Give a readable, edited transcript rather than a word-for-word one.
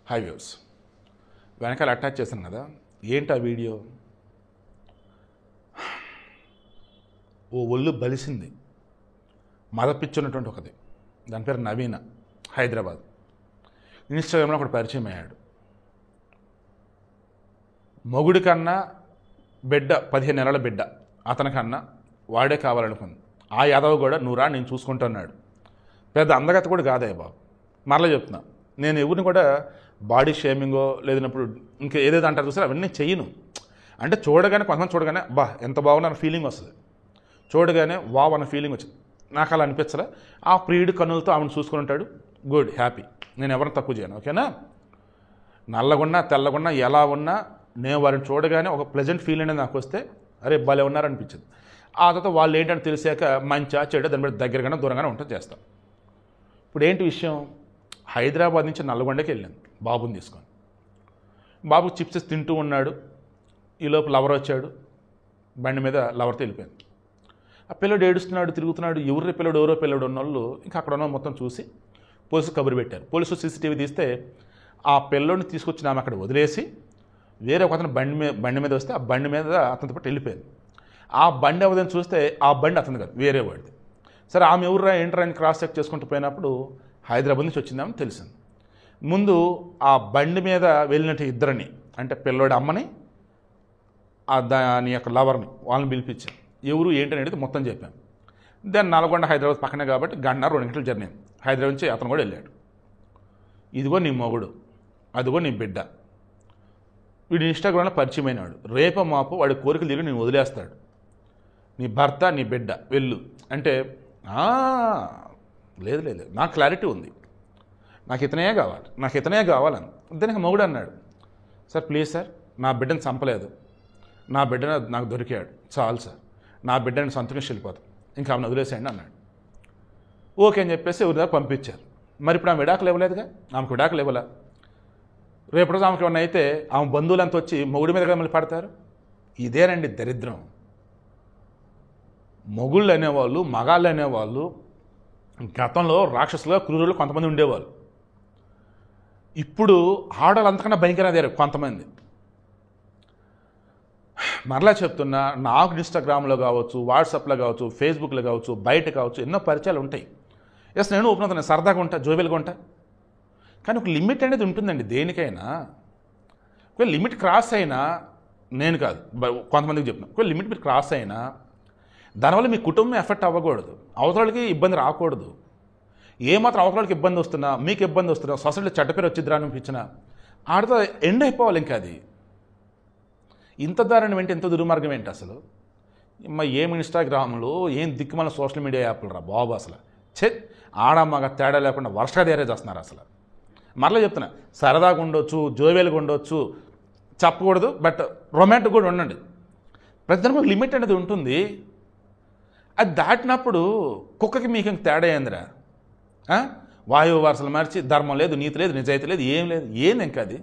High views వెనకాల attach చేశాను కదా, ఏంటి ఆ వీడియో? ఓ ఒళ్ళు బలిసింది మదపిచ్చున్నటువంటి ఒకది, దాని పేరు నవీన, హైదరాబాద్. ఇన్స్టాగ్రామ్లో ఒకటి పరిచయం అయ్యాడు. మొగుడి కన్నా బిడ్డ 15 నెలల బిడ్డ అతనికన్నా వాడే కావాలనుకుంది. ఆ యాదవ్ కూడా నువ్వు రా నేను చూసుకుంటున్నాడు. పెద్ద అందగత కూడా కాదే బాబు. మరలా చెప్తున్నా, నేను ఎవరిని కూడా బాడీ షేమింగో లేదన్నప్పుడు ఇంకా ఏదేదో అంటారు చూసారు, అవన్నీ చెయ్యను. అంటే చూడగానే కొంతమంది చూడగానే బా ఎంత బాగున్నా ఫీలింగ్ వస్తుంది, చూడగానే వావ్ అన్న ఫీలింగ్ వచ్చింది. నాకు అలా అనిపించలే. ఆ ప్రియుడి కన్నులతో ఆమెను చూసుకుని ఉంటాడు, గుడ్, హ్యాపీ. నేను ఎవరిని తక్కువ చేయను, ఓకేనా? నల్లగున్నా తెల్లగున్నా ఎలా ఉన్నా నేను వారిని చూడగానే ఒక ప్లెజెంట్ ఫీల్ అనేది నాకు వస్తే అరే భలే ఉన్నారనిపించింది. ఆ తర్వాత వాళ్ళు ఏంటని తెలిసాక మంచా చెడు దాని మీద దగ్గరగానే దూరంగానే ఉంటుంది చేస్తాం. ఇప్పుడు ఏంటి విషయం? హైదరాబాద్ నుంచి నల్లగొండకి వెళ్ళాను బాబుని తీసుకొని. బాబు చిప్స్ తింటూ ఉన్నాడు. ఈలోపు లవర్ వచ్చాడు, బండి మీద లవర్తో వెళ్ళిపోయాను. ఆ పిల్లడు ఏడుస్తున్నాడు, తిరుగుతున్నాడు. ఎవరి పిల్లడు ఎవరో పిల్లడు ఉన్నోళ్ళు ఇంకా అక్కడ ఉన్న మొత్తం చూసి పోలీసు కబురు పెట్టారు. పోలీసు సీసీటీవీ తీస్తే ఆ పిల్లోడిని తీసుకొచ్చి ఆమె అక్కడ వదిలేసి వేరే ఒక అతను బండి మీద వస్తే ఆ బండి మీద అతనితో పాటు వెళ్ళిపోయింది. ఆ బండి అవదని చూస్తే ఆ బండి అతను కాదు, వేరే వాడిది. సరే ఆమె ఎవరురా ఏంట్రా అని క్రాస్ చెక్ చేసుకుంటూ పోయినప్పుడు హైదరాబాద్ నుంచి వచ్చిందామని తెలిసింది. ముందు ఆ బండి మీద వెళ్ళినట్టు ఇద్దరిని, అంటే పిల్లోడి అమ్మని దాని యొక్క లవర్ని, వాళ్ళని పిలిపించాం. ఎవరు ఏంటని అడిగితే మొత్తం చెప్పాను. దాన్ని నల్గొండ హైదరాబాద్ పక్కనే కాబట్టి 1.5 గంటల జర్నీ. హైదరాబాద్ నుంచి అతను కూడా వెళ్ళాడు. ఇదిగో నీ మొగుడు, అదిగో నీ బిడ్డ. వీడు ఇన్స్టాగ్రామ్లో పరిచయం అయినాడు. రేపో మాపు వాడి కోరికలు తీరి నేను వదిలేస్తాడు. నీ భర్త నీ బిడ్డ వెళ్ళు అంటే లేదు లేదు నాకు క్లారిటీ ఉంది, నాకు ఇతనే కావాలని. దానికి మొగుడు అన్నాడు, సార్ ప్లీజ్ సార్, నా బిడ్డను చంపలేదు, నా బిడ్డ నాకు దొరికాడు చాలు సార్, నా బిడ్డని సంతోషం వెళ్ళిపోతాం, ఇంకా ఆమెను వదిలేసేయండి అన్నాడు. ఓకే అని చెప్పేసి ఎవరి దగ్గర పంపించారు. మరి ఇప్పుడు ఆమె విడాకులు ఇవ్వలేదుగా, ఆమెకు విడాకులు ఇవ్వలే. రేపు రోజు ఆమెకి ఏమన్నా అయితే ఆమె బంధువులంతా వచ్చి మొగుడి మీద మళ్ళీ పడతారు. ఇదేనండి దరిద్రం. మొగుళ్ళు అనేవాళ్ళు, మగాళ్ళు అనేవాళ్ళు గతంలో రాక్షసులుగా క్రూరులు కొంతమంది ఉండేవాళ్ళు. ఇప్పుడు ఆడవాళ్ళు అంతకన్నా భయంకరమైన కొంతమంది. మరలా చెప్తున్నా, నాకు ఇన్స్టాగ్రామ్లో కావచ్చు, వాట్సాప్లో కావచ్చు, ఫేస్బుక్లో కావచ్చు, బయట కావచ్చు ఎన్నో పరిచయాలు ఉంటాయి. ఎస్ నేను ఓపెన్ అవుతాను, సరదాగా ఉంటా, జోబెలుగా ఉంటా. కానీ ఒక లిమిట్ అనేది ఉంటుందండి దేనికైనా. ఒక లిమిట్ క్రాస్ అయినా, నేను కాదు కొంతమందికి చెప్తున్నాను, ఒక లిమిట్ మీరు క్రాస్ అయినా దానివల్ల మీ కుటుంబం ఎఫెక్ట్ అవ్వకూడదు, అవతలకి ఇబ్బంది రాకూడదు. ఏమాత్రం అవతలకి ఇబ్బంది వస్తున్నా, మీకు ఇబ్బంది వస్తున్నా, సొసైటీలో చెడ్డపేరు వచ్చిద్దిరా అనిపించినా ఆడితో ఎండ్ అయిపోవాలి. ఇంకా అది ఇంత దారుణం ఏంటి, ఎంత దుర్మార్గం ఏంటి అసలు? ఏం ఇన్స్టాగ్రామ్లు, ఏం దిక్కుమల సోషల్ మీడియా యాప్లు రా బాబు. అసలు ఆడమ్మగా తేడా లేకుండా వర్షగా తయారే చేస్తున్నారు అసలు. మరలా చెప్తున్నా, సరదాగా ఉండొచ్చు, జోవేలుగా ఉండొచ్చు, చెప్పకూడదు, బట్ రొమాంటిక్ కూడా ఉండండి. ప్రతిదానికి ఒక లిమిట్ అనేది ఉంటుంది. అది దాటినప్పుడు కుక్కకి మీకు ఇంక తేడా ఏందిరా? వాయువు వరుసలు మార్చి ధర్మం లేదు, నీతి లేదు, నిజాయితీ లేదు, ఏం లేదు, ఏంది ఇంకా అది?